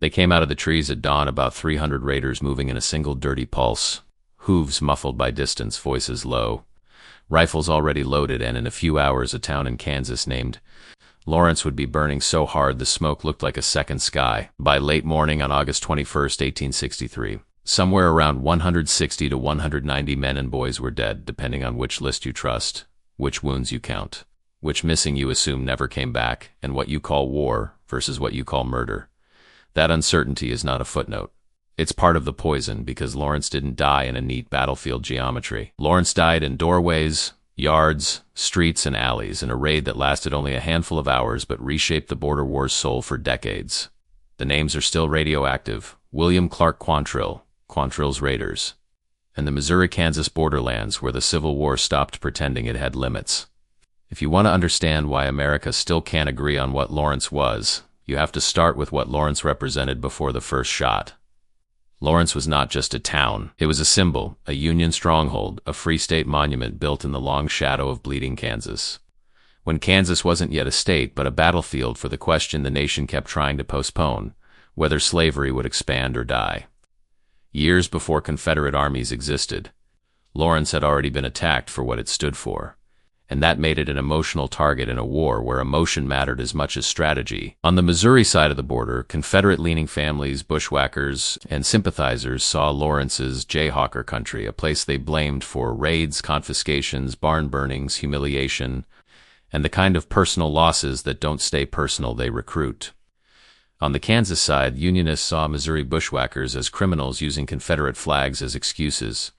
They came out of the trees at dawn, about 300 raiders moving in a single dirty pulse, hooves muffled by distance, voices low, rifles already loaded, and in a few hours a town in Kansas named Lawrence would be burning so hard the smoke looked like a second sky. By late morning on August 21st, 1863, somewhere around 160 to 190 men and boys were dead, depending on which list you trust, which wounds you count, which missing you assume never came back, and what you call war versus what you call murder. That uncertainty is not a footnote. It's part of the poison, because Lawrence didn't die in a neat battlefield geometry. Lawrence died in doorways, yards, streets, and alleys in a raid that lasted only a handful of hours but reshaped the border war's soul for decades. The names are still radioactive: William Clark Quantrill, Quantrill's Raiders, and the Missouri-Kansas borderlands where the Civil War stopped pretending it had limits. If you want to understand why America still can't agree on what Lawrence was, you have to start with what Lawrence represented before the first shot. Lawrence was not just a town. It was a symbol, a Union stronghold, a Free State monument built in the long shadow of bleeding Kansas. When Kansas wasn't yet a state, but a battlefield for the question the nation kept trying to postpone, whether slavery would expand or die. Years before Confederate armies existed, Lawrence had already been attacked for what it stood for, and that made it an emotional target in a war where emotion mattered as much as strategy. On the Missouri side of the border, Confederate-leaning families, bushwhackers, and sympathizers saw Lawrence as Jayhawker country, a place they blamed for raids, confiscations, barn burnings, humiliation, and the kind of personal losses that don't stay personal, they recruit. On the Kansas side, Unionists saw Missouri bushwhackers as criminals using Confederate flags as excuses.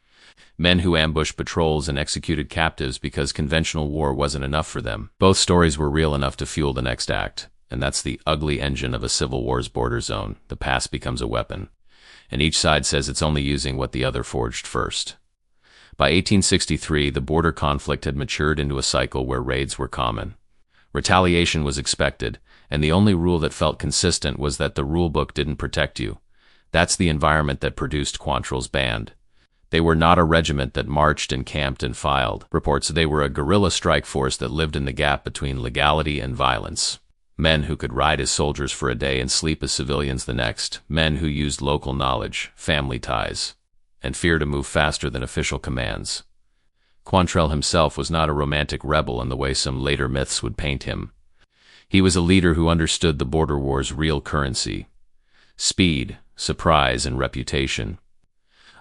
Men who ambushed patrols and executed captives because conventional war wasn't enough for them. Both stories were real enough to fuel the next act, and that's the ugly engine of a civil war's border zone. The past becomes a weapon, and each side says it's only using what the other forged first. By 1863, the border conflict had matured into a cycle where raids were common. Retaliation was expected, and the only rule that felt consistent was that the rulebook didn't protect you. That's the environment that produced Quantrill's band. They were not a regiment that marched and camped and filed reports. They were a guerrilla strike force that lived in the gap between legality and violence. Men who could ride as soldiers for a day and sleep as civilians the next. Men who used local knowledge, family ties, and fear to move faster than official commands. Quantrill himself was not a romantic rebel in the way some later myths would paint him. He was a leader who understood the border war's real currency: speed, surprise, and reputation.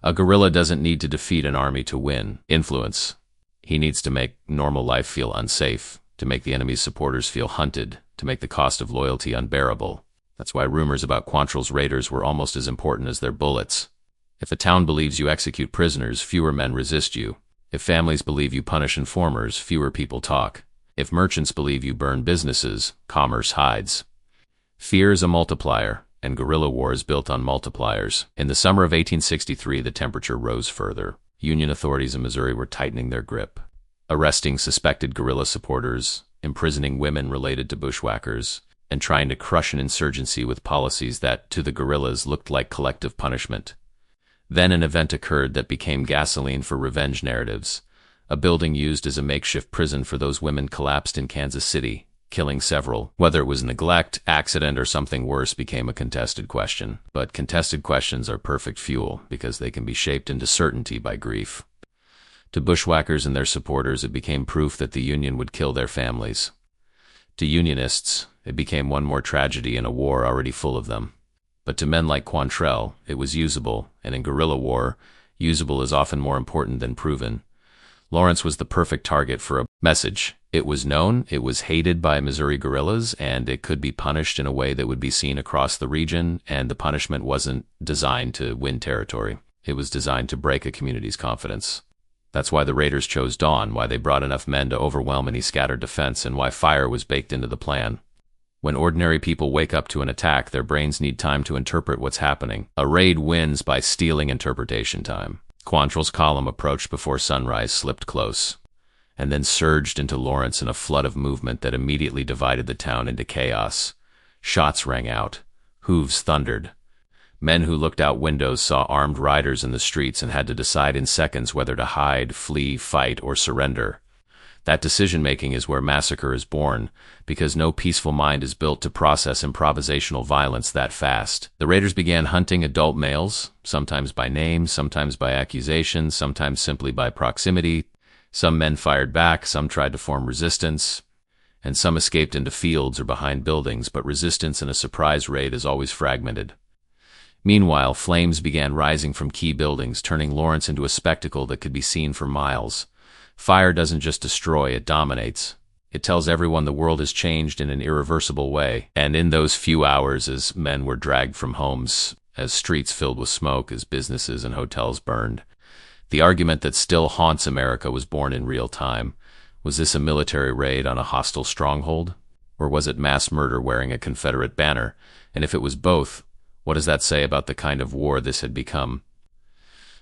A guerrilla doesn't need to defeat an army to win influence. He needs to make normal life feel unsafe, to make the enemy's supporters feel hunted, to make the cost of loyalty unbearable. That's why rumors about Quantrill's raiders were almost as important as their bullets. If a town believes you execute prisoners, fewer men resist you. If families believe you punish informers, fewer people talk. If merchants believe you burn businesses, commerce hides. Fear is a multiplier, and guerrilla wars built on multipliers. In the summer of 1863, the temperature rose further. Union authorities in Missouri were tightening their grip, arresting suspected guerrilla supporters, imprisoning women related to bushwhackers, and trying to crush an insurgency with policies that, to the guerrillas, looked like collective punishment. Then an event occurred that became gasoline for revenge narratives. A building used as a makeshift prison for those women collapsed in Kansas City, killing several. Whether it was neglect, accident, or something worse became a contested question. But contested questions are perfect fuel, because they can be shaped into certainty by grief. To bushwhackers and their supporters, it became proof that the Union would kill their families. To Unionists, it became one more tragedy in a war already full of them. But to men like Quantrill, it was usable, and in guerrilla war, usable is often more important than proven. Lawrence was the perfect target for a message. It was known, it was hated by Missouri guerrillas, and it could be punished in a way that would be seen across the region, and the punishment wasn't designed to win territory. It was designed to break a community's confidence. That's why the raiders chose dawn, why they brought enough men to overwhelm any scattered defense, and why fire was baked into the plan. When ordinary people wake up to an attack, their brains need time to interpret what's happening. A raid wins by stealing interpretation time. Quantrill's column approached before sunrise, slipped close, and then surged into Lawrence in a flood of movement that immediately divided the town into chaos. Shots rang out. Hooves thundered. Men who looked out windows saw armed riders in the streets and had to decide in seconds whether to hide, flee, fight, or surrender. That decision-making is where Massacre is born, because no peaceful mind is built to process improvisational violence that fast. The raiders began hunting adult males, sometimes by name, sometimes by accusation, sometimes simply by proximity. Some men fired back, some tried to form resistance, and some escaped into fields or behind buildings, but resistance in a surprise raid is always fragmented. Meanwhile, flames began rising from key buildings, turning Lawrence into a spectacle that could be seen for miles. Fire doesn't just destroy, it dominates. It tells everyone the world has changed in an irreversible way. And in those few hours, as men were dragged from homes, as streets filled with smoke, as businesses and hotels burned, the argument that still haunts America was born in real time. Was this a military raid on a hostile stronghold? Or was it mass murder wearing a Confederate banner? And if it was both, what does that say about the kind of war this had become?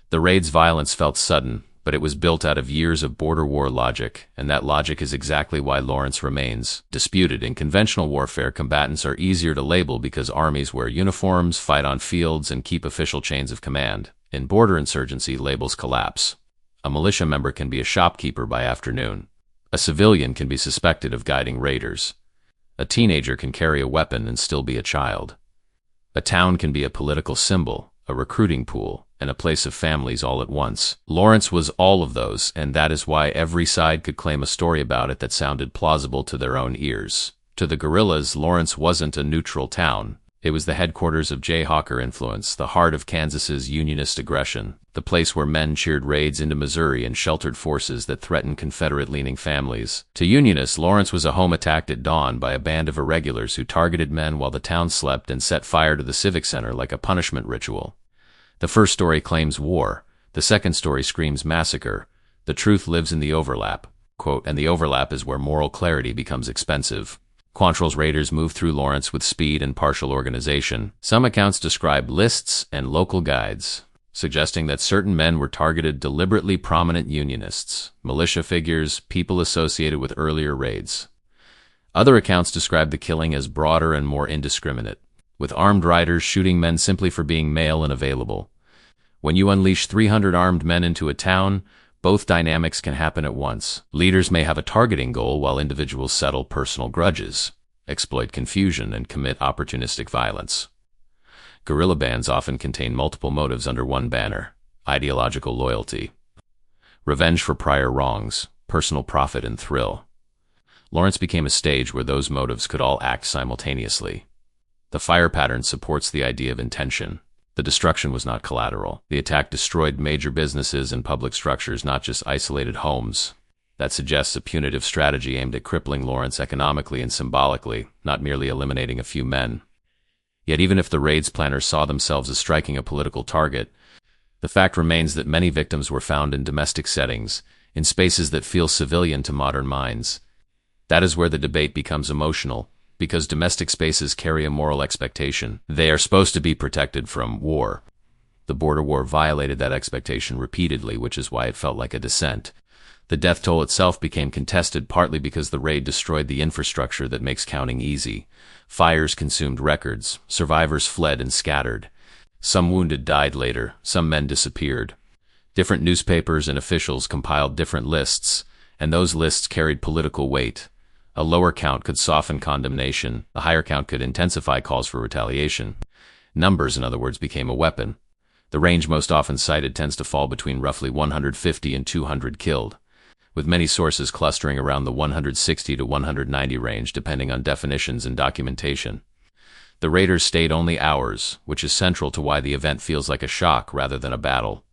The raid's violence felt sudden, but it was built out of years of border war logic, and that logic is exactly why Lawrence remains disputed. In conventional warfare, combatants are easier to label because armies wear uniforms, fight on fields, and keep official chains of command. In border insurgency, labels collapse. A militia member can be a shopkeeper by afternoon. A civilian can be suspected of guiding raiders. A teenager can carry a weapon and still be a child. A town can be a political symbol, a recruiting pool, and a place of families all at once. Lawrence was all of those, and that is why every side could claim a story about it that sounded plausible to their own ears. To the guerrillas, Lawrence wasn't a neutral town. It was the headquarters of Jayhawker influence, the heart of Kansas's Unionist aggression, the place where men cheered raids into Missouri and sheltered forces that threatened Confederate-leaning families. To Unionists, Lawrence was a home attacked at dawn by a band of irregulars who targeted men while the town slept and set fire to the Civic Center like a punishment ritual. The first story claims war. The second story screams massacre. The truth lives in the overlap. Quote, and the overlap is where moral clarity becomes expensive. Quantrill's raiders moved through Lawrence with speed and partial organization. Some accounts describe lists and local guides, suggesting that certain men were targeted deliberately prominent Unionists, militia figures, people associated with earlier raids. Other accounts describe the killing as broader and more indiscriminate, with armed riders shooting men simply for being male and available. When you unleash 300 armed men into a town, both dynamics can happen at once. Leaders may have a targeting goal while individuals settle personal grudges, exploit confusion, and commit opportunistic violence. Guerrilla bands often contain multiple motives under one banner: ideological loyalty, revenge for prior wrongs, personal profit, and thrill. Lawrence became a stage where those motives could all act simultaneously. The fire pattern supports the idea of intention. The destruction was not collateral. The attack destroyed major businesses and public structures, not just isolated homes. That suggests a punitive strategy aimed at crippling Lawrence economically and symbolically, not merely eliminating a few men. Yet even if the raid's planners saw themselves as striking a political target, the fact remains that many victims were found in domestic settings, in spaces that feel civilian to modern minds. That is where the debate becomes emotional, because domestic spaces carry a moral expectation. They are supposed to be protected from war. The border war violated that expectation repeatedly, which is why it felt like a descent. The death toll itself became contested partly because the raid destroyed the infrastructure that makes counting easy. Fires consumed records, survivors fled and scattered. Some wounded died later, some men disappeared. Different newspapers and officials compiled different lists, and those lists carried political weight. A lower count could soften condemnation, a higher count could intensify calls for retaliation. Numbers, in other words, became a weapon. The range most often cited tends to fall between roughly 150 and 200 killed, with many sources clustering around the 160 to 190 range depending on definitions and documentation. The raiders stayed only hours, which is central to why the event feels like a shock rather than a battle.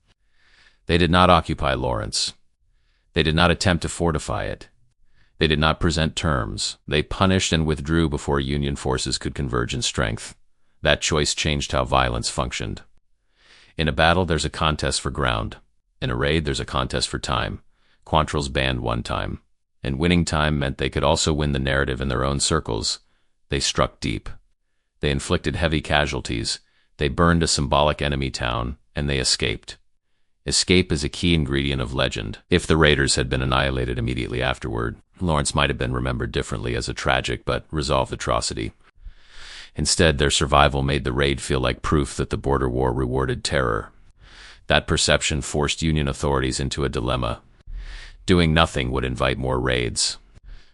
They did not occupy Lawrence. They did not attempt to fortify it. They did not present terms. They punished and withdrew before Union forces could converge in strength. That choice changed how violence functioned. In a battle, there's a contest for ground. In a raid, there's a contest for time. Quantrill's band won time. And winning time meant they could also win the narrative in their own circles. They struck deep. They inflicted heavy casualties. They burned a symbolic enemy town, and they escaped. Escape is a key ingredient of legend. If the raiders had been annihilated immediately afterward, Lawrence might have been remembered differently as a tragic but resolved atrocity. Instead, their survival made the raid feel like proof that the border war rewarded terror. That perception forced Union authorities into a dilemma. Doing nothing would invite more raids.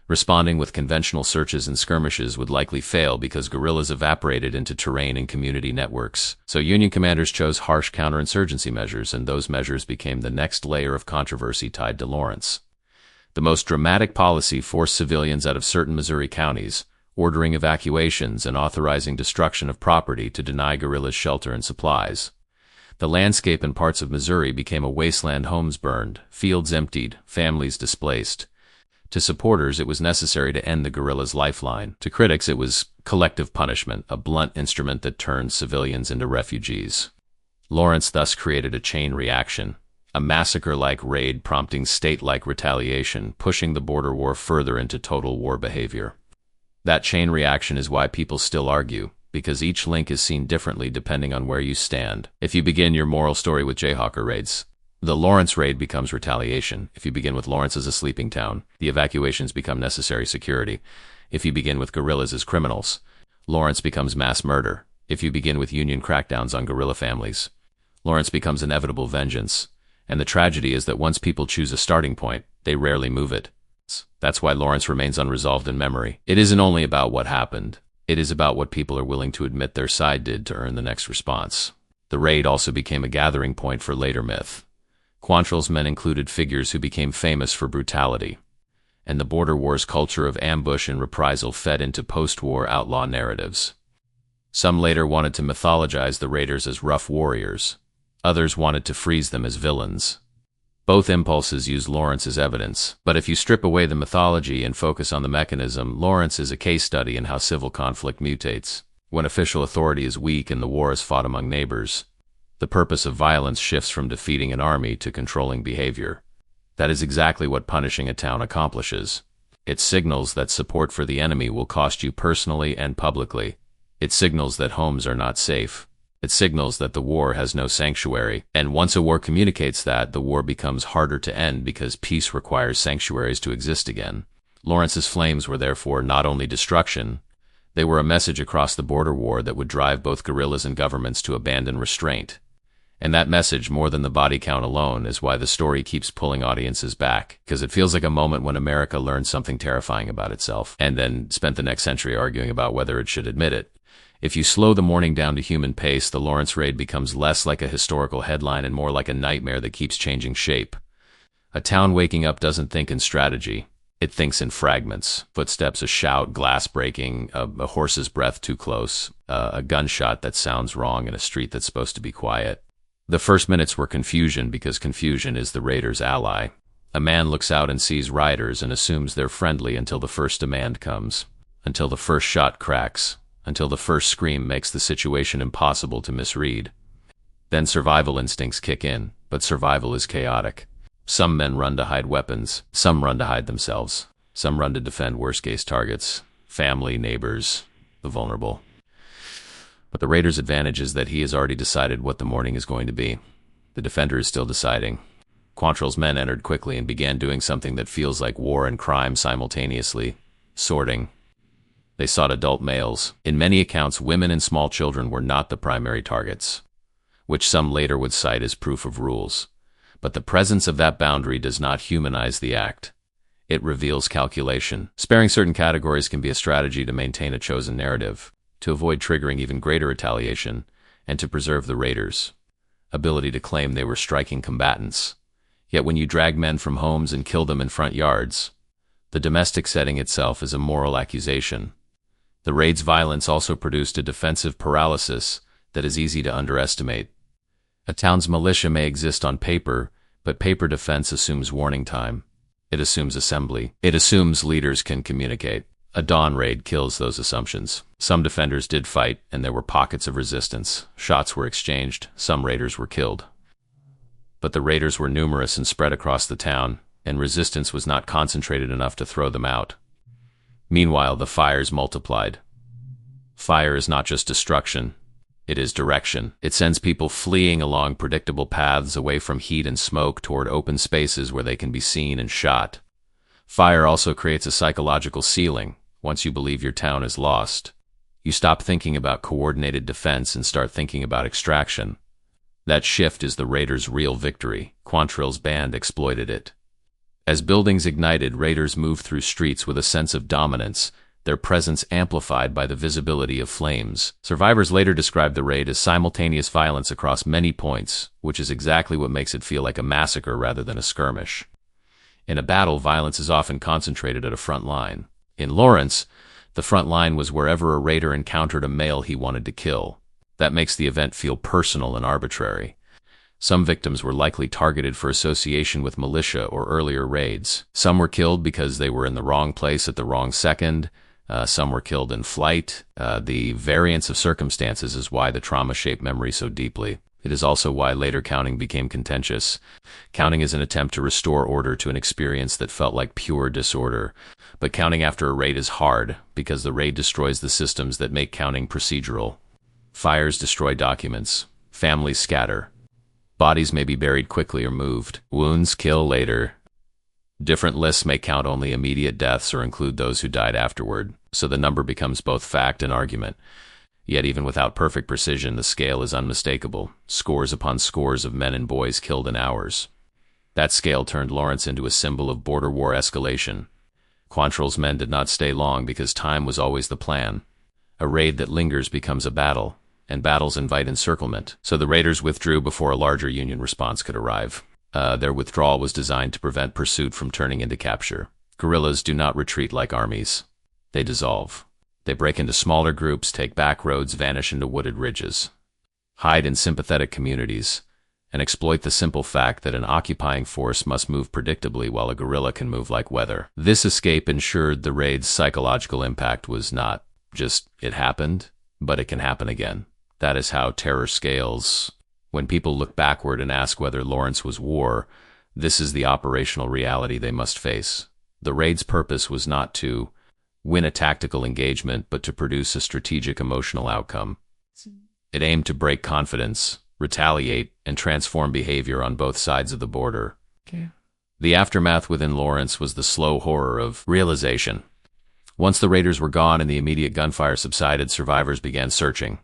Responding with conventional searches and skirmishes would likely fail because guerrillas evaporated into terrain and community networks. So Union commanders chose harsh counterinsurgency measures, and those measures became the next layer of controversy tied to Lawrence. The most dramatic policy forced civilians out of certain Missouri counties, ordering evacuations and authorizing destruction of property to deny guerrillas shelter and supplies. The landscape in parts of Missouri became a wasteland, homes burned, fields emptied, families displaced. To supporters, it was necessary to end the guerrillas' lifeline. To critics, it was collective punishment, a blunt instrument that turned civilians into refugees. Lawrence thus created a chain reaction, a massacre-like raid prompting state-like retaliation, pushing the border war further into total war behavior. That chain reaction is why people still argue, because each link is seen differently depending on where you stand. If you begin your moral story with Jayhawker raids, the Lawrence raid becomes retaliation. If you begin with Lawrence as a sleeping town, the evacuations become necessary security. If you begin with guerrillas as criminals, Lawrence becomes mass murder. If you begin with Union crackdowns on guerrilla families, Lawrence becomes inevitable vengeance. And the tragedy is that once people choose a starting point, they rarely move it. That's why Lawrence remains unresolved in memory. It isn't only about what happened. It is about what people are willing to admit their side did to earn the next response. The raid also became a gathering point for later myth. Quantrill's men included figures who became famous for brutality, and the border wars culture of ambush and reprisal fed into post-war outlaw narratives. Some later wanted to mythologize the raiders as rough warriors. Others wanted to freeze them as villains. Both impulses use Lawrence as evidence, but if you strip away the mythology and focus on the mechanism, Lawrence is a case study in how civil conflict mutates. When official authority is weak and the war is fought among neighbors, the purpose of violence shifts from defeating an army to controlling behavior. That is exactly what punishing a town accomplishes. It signals that support for the enemy will cost you personally and publicly. It signals that homes are not safe. It signals that the war has no sanctuary. And once a war communicates that, the war becomes harder to end because peace requires sanctuaries to exist again. Lawrence's flames were therefore not only destruction, they were a message across the border war that would drive both guerrillas and governments to abandon restraint. And that message, more than the body count alone, is why the story keeps pulling audiences back, because it feels like a moment when America learned something terrifying about itself, and then spent the next century arguing about whether it should admit it. If you slow the mourning down to human pace, the Lawrence raid becomes less like a historical headline and more like a nightmare that keeps changing shape. A town waking up doesn't think in strategy. It thinks in fragments. Footsteps, a shout, glass breaking, a horse's breath too close, a gunshot that sounds wrong in a street that's supposed to be quiet. The first minutes were confusion because confusion is the raider's ally. A man looks out and sees riders and assumes they're friendly until the first demand comes, until the first shot cracks, until the first scream makes the situation impossible to misread. Then survival instincts kick in, but survival is chaotic. Some men run to hide weapons, some run to hide themselves, some run to defend worst-case targets, family, neighbors, the vulnerable. But the raider's advantage is that he has already decided what the morning is going to be. The defender is still deciding. Quantrill's men entered quickly and began doing something that feels like war and crime simultaneously: sorting. They sought adult males. In many accounts, women and small children were not the primary targets, which some later would cite as proof of rules. But the presence of that boundary does not humanize the act. It reveals calculation. Sparing certain categories can be a strategy to maintain a chosen narrative, to avoid triggering even greater retaliation, and to preserve the raiders' ability to claim they were striking combatants. Yet when you drag men from homes and kill them in front yards, the domestic setting itself is a moral accusation. The raid's violence also produced a defensive paralysis that is easy to underestimate. A town's militia may exist on paper, but paper defense assumes warning time. It assumes assembly. It assumes leaders can communicate. A dawn raid kills those assumptions. Some defenders did fight, and there were pockets of resistance. Shots were exchanged. Some raiders were killed. But the raiders were numerous and spread across the town, and resistance was not concentrated enough to throw them out. Meanwhile, the fires multiplied. Fire is not just destruction. It is direction. It sends people fleeing along predictable paths away from heat and smoke toward open spaces where they can be seen and shot. Fire also creates a psychological ceiling. Once you believe your town is lost, you stop thinking about coordinated defense and start thinking about extraction. That shift is the raiders' real victory. Quantrill's band exploited it. As buildings ignited, raiders moved through streets with a sense of dominance, their presence amplified by the visibility of flames. Survivors later described the raid as simultaneous violence across many points, which is exactly what makes it feel like a massacre rather than a skirmish. In a battle, violence is often concentrated at a front line. In Lawrence, the front line was wherever a raider encountered a male he wanted to kill. That makes the event feel personal and arbitrary. Some victims were likely targeted for association with militia or earlier raids. Some were killed because they were in the wrong place at the wrong second. Some were killed in flight. The variance of circumstances is why the trauma shaped memory so deeply. It is also why later counting became contentious. Counting is an attempt to restore order to an experience that felt like pure disorder. But counting after a raid is hard, because the raid destroys the systems that make counting procedural. Fires destroy documents. Families scatter. Bodies may be buried quickly or moved. Wounds kill later. Different lists may count only immediate deaths or include those who died afterward, so the number becomes both fact and argument. Yet even without perfect precision, the scale is unmistakable. Scores upon scores of men and boys killed in hours. That scale turned Lawrence into a symbol of border war escalation. Quantrill's men did not stay long because time was always the plan. A raid that lingers becomes a battle, and battles invite encirclement, so the raiders withdrew before a larger Union response could arrive. Their withdrawal was designed to prevent pursuit from turning into capture. Guerrillas do not retreat like armies. They dissolve. They break into smaller groups, take back roads, vanish into wooded ridges, hide in sympathetic communities, and exploit the simple fact that an occupying force must move predictably while a guerrilla can move like weather. This escape ensured the raid's psychological impact was not just it happened, but it can happen again. That is how terror scales. When people look backward and ask whether Lawrence was war, this is the operational reality they must face. The raid's purpose was not to win a tactical engagement, but to produce a strategic emotional outcome. It aimed to break confidence, retaliate, and transform behavior on both sides of the border. The aftermath within Lawrence was the slow horror of realization. Once the raiders were gone and the immediate gunfire subsided, survivors began searching.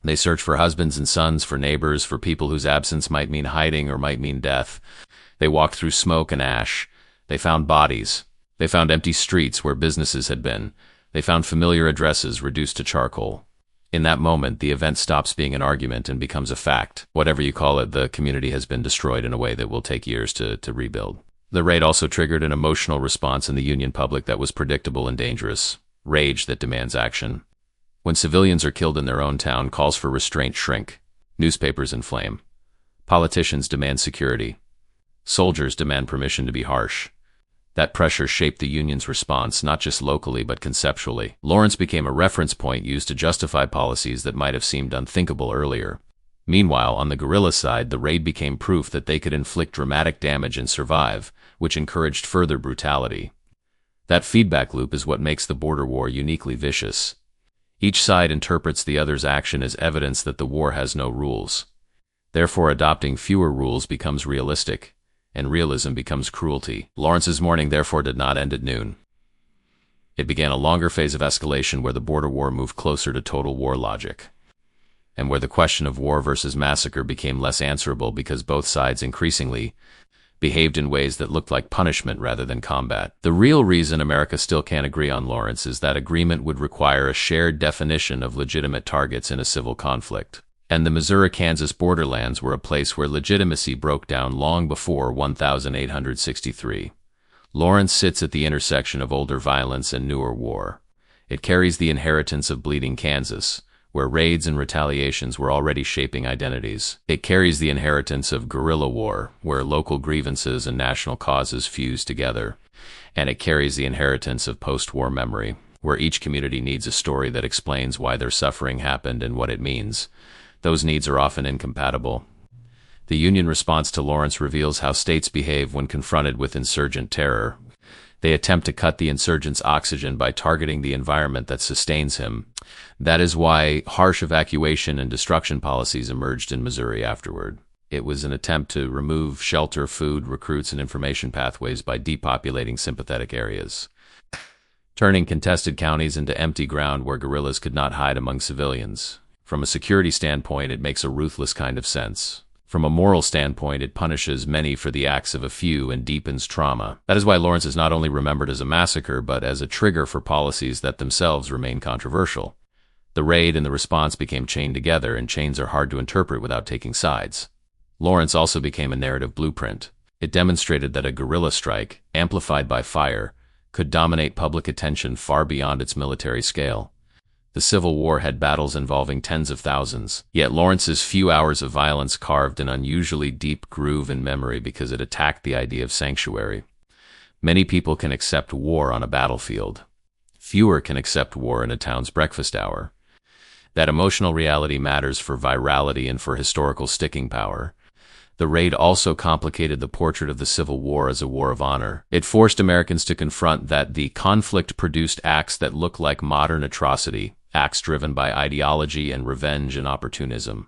They searched for husbands and sons, for neighbors, for people whose absence might mean hiding or might mean death. They walked through smoke and ash. They found bodies. They found empty streets where businesses had been. They found familiar addresses reduced to charcoal. In that moment, the event stops being an argument and becomes a fact. Whatever you call it, the community has been destroyed in a way that will take years to rebuild. The raid also triggered an emotional response in the Union public that was predictable and dangerous. Rage that demands action. When civilians are killed in their own town, calls for restraint shrink. Newspapers inflame. Politicians demand security. Soldiers demand permission to be harsh. That pressure shaped the Union's response, not just locally but conceptually. Lawrence became a reference point used to justify policies that might have seemed unthinkable earlier. Meanwhile, on the guerrilla side, the raid became proof that they could inflict dramatic damage and survive, which encouraged further brutality. That feedback loop is what makes the border war uniquely vicious. Each side interprets the other's action as evidence that the war has no rules. Therefore, adopting fewer rules becomes realistic, and realism becomes cruelty. Lawrence's morning therefore did not end at noon. It began a longer phase of escalation where the border war moved closer to total war logic, and where the question of war versus massacre became less answerable because both sides increasingly behaved in ways that looked like punishment rather than combat. The real reason America still can't agree on Lawrence is that agreement would require a shared definition of legitimate targets in a civil conflict. And the Missouri-Kansas borderlands were a place where legitimacy broke down long before 1863. Lawrence sits at the intersection of older violence and newer war. It carries the inheritance of bleeding Kansas, where raids and retaliations were already shaping identities. It carries the inheritance of guerrilla war, where local grievances and national causes fuse together. And it carries the inheritance of post-war memory, where each community needs a story that explains why their suffering happened and what it means. Those needs are often incompatible. The Union response to Lawrence reveals how states behave when confronted with insurgent terror. They attempt to cut the insurgent's oxygen by targeting the environment that sustains him. That is why harsh evacuation and destruction policies emerged in Missouri afterward. It was an attempt to remove shelter, food, recruits, and information pathways by depopulating sympathetic areas, turning contested counties into empty ground where guerrillas could not hide among civilians. From a security standpoint, it makes a ruthless kind of sense. From a moral standpoint, it punishes many for the acts of a few and deepens trauma. That is why Lawrence is not only remembered as a massacre, but as a trigger for policies that themselves remain controversial. The raid and the response became chained together, and chains are hard to interpret without taking sides. Lawrence also became a narrative blueprint. It demonstrated that a guerrilla strike, amplified by fire, could dominate public attention far beyond its military scale. The Civil War had battles involving tens of thousands, yet Lawrence's few hours of violence carved an unusually deep groove in memory because it attacked the idea of sanctuary. Many people can accept war on a battlefield. Fewer can accept war in a town's breakfast hour. That emotional reality matters for virality and for historical sticking power. The raid also complicated the portrait of the Civil War as a war of honor. It forced Americans to confront that the conflict produced acts that look like modern atrocity, acts driven by ideology and revenge and opportunism.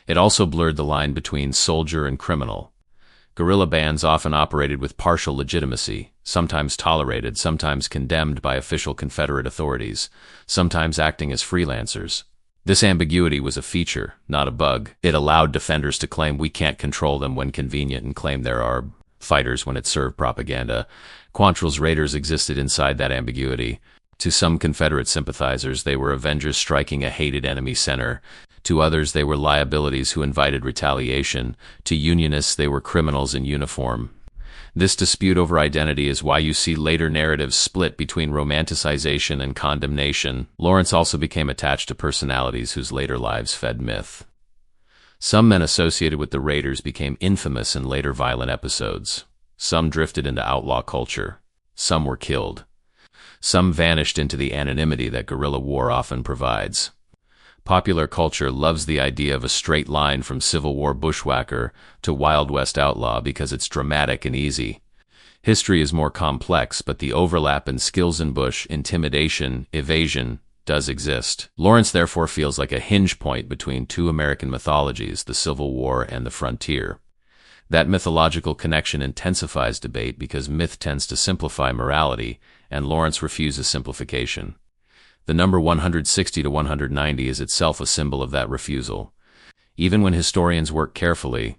It also blurred the line between soldier and criminal. Guerrilla bands often operated with partial legitimacy, sometimes tolerated, sometimes condemned by official Confederate authorities, sometimes acting as freelancers. This ambiguity was a feature, not a bug. It allowed defenders to claim we can't control them when convenient and claim there are fighters when it served propaganda. Quantrill's raiders existed inside that ambiguity. To some Confederate sympathizers, they were avengers striking a hated enemy center. To others, they were liabilities who invited retaliation. To Unionists, they were criminals in uniform. This dispute over identity is why you see later narratives split between romanticization and condemnation. Lawrence also became attached to personalities whose later lives fed myth. Some men associated with the raiders became infamous in later violent episodes. Some drifted into outlaw culture. Some were killed. Some vanished into the anonymity that guerrilla war often provides. Popular culture loves the idea of a straight line from Civil War bushwhacker to Wild West outlaw because it's dramatic and easy. History is more complex, but the overlap in skills in bush, intimidation, evasion, does exist. Lawrence therefore feels like a hinge point between two American mythologies, the Civil War and the frontier. That mythological connection intensifies debate because myth tends to simplify morality, and Lawrence refuses simplification. The number 160 to 190 is itself a symbol of that refusal. Even when historians work carefully,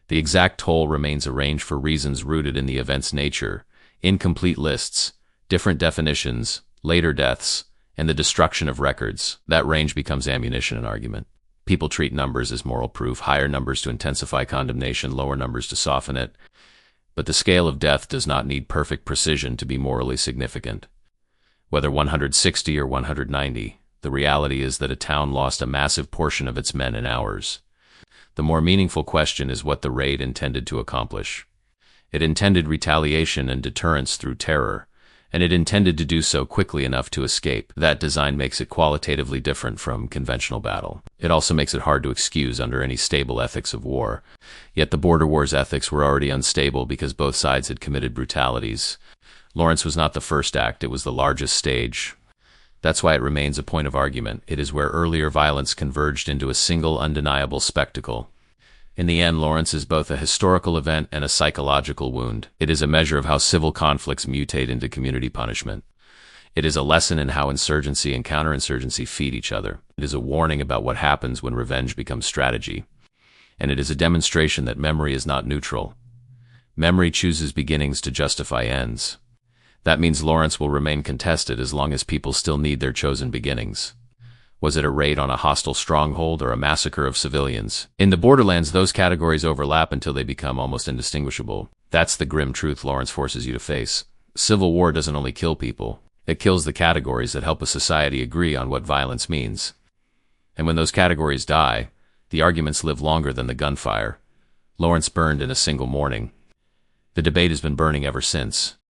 the exact toll remains a range for reasons rooted in the event's nature, incomplete lists, different definitions, later deaths, and the destruction of records. That range becomes ammunition in argument. People treat numbers as moral proof, higher numbers to intensify condemnation, lower numbers to soften it. But the scale of death does not need perfect precision to be morally significant. Whether 160 or 190, the reality is that a town lost a massive portion of its men in hours. The more meaningful question is what the raid intended to accomplish. It intended retaliation and deterrence through terror, and it intended to do so quickly enough to escape. That design makes it qualitatively different from conventional battle. It also makes it hard to excuse under any stable ethics of war. Yet the border wars' ethics were already unstable because both sides had committed brutalities. Lawrence was not the first act, it was the largest stage. That's why it remains a point of argument. It is where earlier violence converged into a single undeniable spectacle. In the end, Lawrence is both a historical event and a psychological wound. It is a measure of how civil conflicts mutate into community punishment. It is a lesson in how insurgency and counterinsurgency feed each other. It is a warning about what happens when revenge becomes strategy. And it is a demonstration that memory is not neutral. Memory chooses beginnings to justify ends. That means Lawrence will remain contested as long as people still need their chosen beginnings. Was it a raid on a hostile stronghold or a massacre of civilians? In the borderlands, those categories overlap until they become almost indistinguishable. That's the grim truth Lawrence forces you to face. Civil war doesn't only kill people. It kills the categories that help a society agree on what violence means. And when those categories die, the arguments live longer than the gunfire. Lawrence burned in a single morning. The debate has been burning ever since.